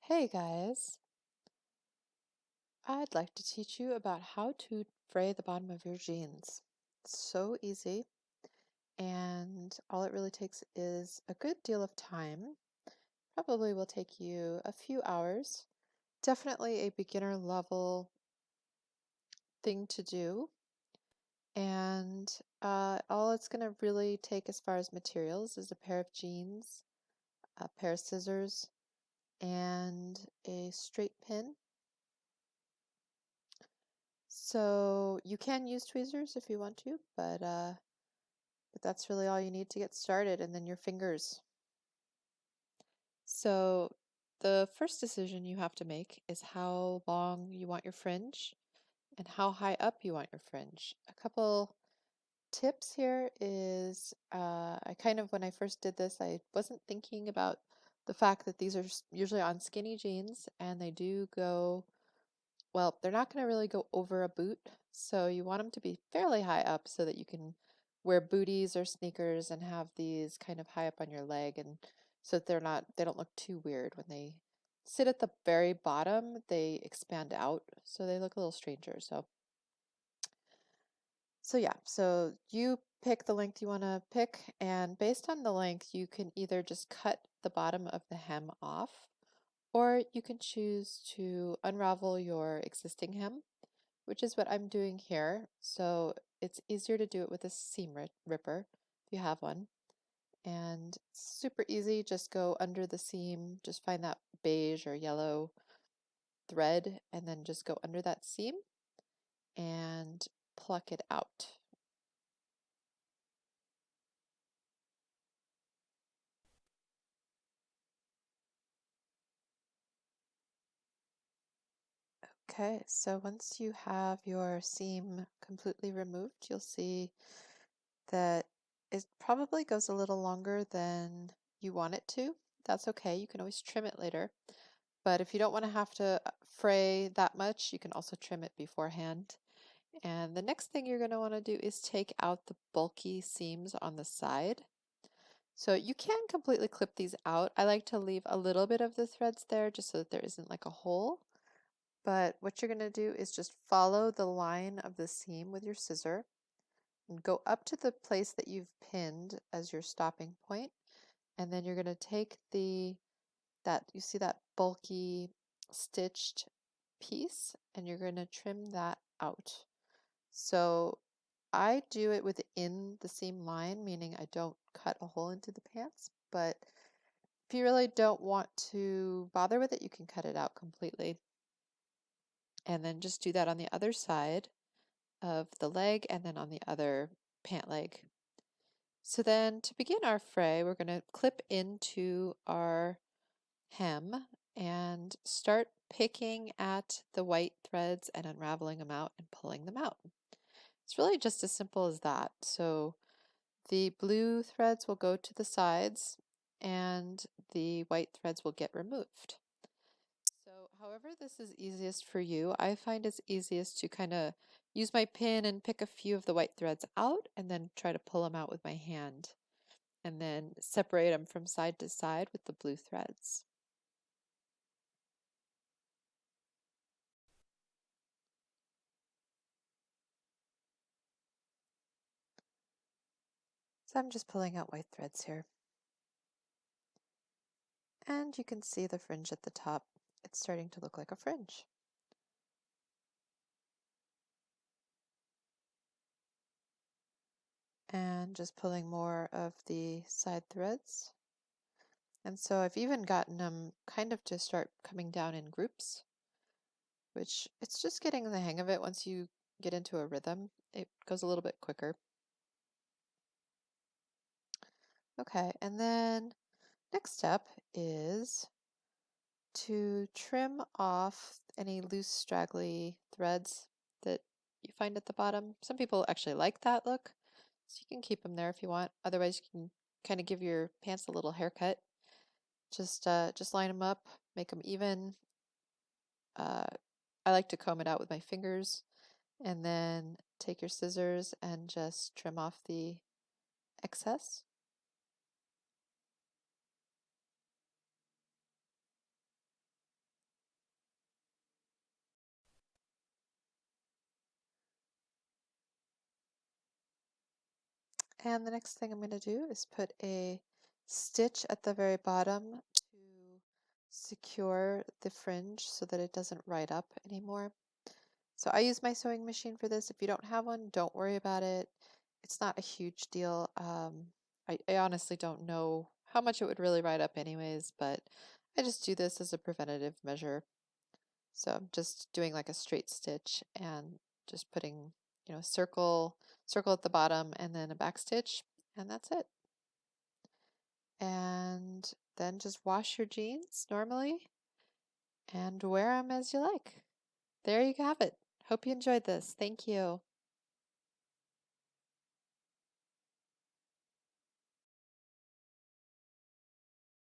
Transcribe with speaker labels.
Speaker 1: Hey guys, I'd like to teach you about how to fray the bottom of your jeans. It's so easy, and all it really takes is a good deal of time. Probably will take you a few hours. Definitely a beginner level thing to do. And all it's going to really take as far as materials is a pair of jeans, a pair of scissors, and a straight pin. So you can use tweezers if you want to, but that's really all you need to get started, and then your fingers. So the first decision you have to make is how long you want your fringe and how high up you want your fringe. A couple tips here is when I first did this, I wasn't thinking about the fact that these are usually on skinny jeans and they do go, well, they're not going to really go over a boot. So you want them to be fairly high up so that you can wear booties or sneakers and have these kind of high up on your leg, and so that they don't look too weird when they sit at the very bottom. They expand out, so they look a little stranger. So you pick the length you want to pick, and based on the length, you can either just cut the bottom of the hem off, or you can choose to unravel your existing hem, which is what I'm doing here. So it's easier to do it with a seam ripper if you have one. And it's super easy, just go under the seam, just find that beige or yellow thread, and then just go under that seam and pluck it out. Okay, so once you have your seam completely removed, you'll see that it probably goes a little longer than you want it to. That's okay, you can always trim it later. But if you don't want to have to fray that much, you can also trim it beforehand. And the next thing you're going to want to do is take out the bulky seams on the side. So you can completely clip these out. I like to leave a little bit of the threads there just so that there isn't like a hole. But what you're going to do is just follow the line of the seam with your scissor and go up to the place that you've pinned as your stopping point. And then you're going to take you see that bulky stitched piece, and you're going to trim that out. So I do it within the seam line, meaning I don't cut a hole into the pants, but if you really don't want to bother with it, you can cut it out completely. And then just do that on the other side of the leg and then on the other pant leg. So then to begin our fray, we're going to clip into our hem and start picking at the white threads and unraveling them out and pulling them out. It's really just as simple as that. So the blue threads will go to the sides and the white threads will get removed. So however this is easiest for you, I find it's easiest to kind of use my pin and pick a few of the white threads out and then try to pull them out with my hand and then separate them from side to side with the blue threads. So I'm just pulling out white threads here. And you can see the fringe at the top. It's starting to look like a fringe. And just pulling more of the side threads. And so I've even gotten them kind of to start coming down in groups, which it's just getting the hang of it. Once you get into a rhythm, it goes a little bit quicker. Okay, and then next step is to trim off any loose, straggly threads that you find at the bottom. Some people actually like that look, so you can keep them there if you want. Otherwise, you can kind of give your pants a little haircut. Just line them up, make them even. Uh, I like to comb it out with my fingers, and then take your scissors and just trim off the excess. And the next thing I'm going to do is put a stitch at the very bottom to secure the fringe so that it doesn't ride up anymore. So I use my sewing machine for this. If you don't have one, don't worry about it. It's not a huge deal. I honestly don't know how much it would really ride up anyways, but I just do this as a preventative measure. So I'm just doing like a straight stitch and just putting, circle at the bottom and then a back stitch, and that's it. And then just wash your jeans normally and wear them as you like. There you have it. Hope you enjoyed this. Thank you.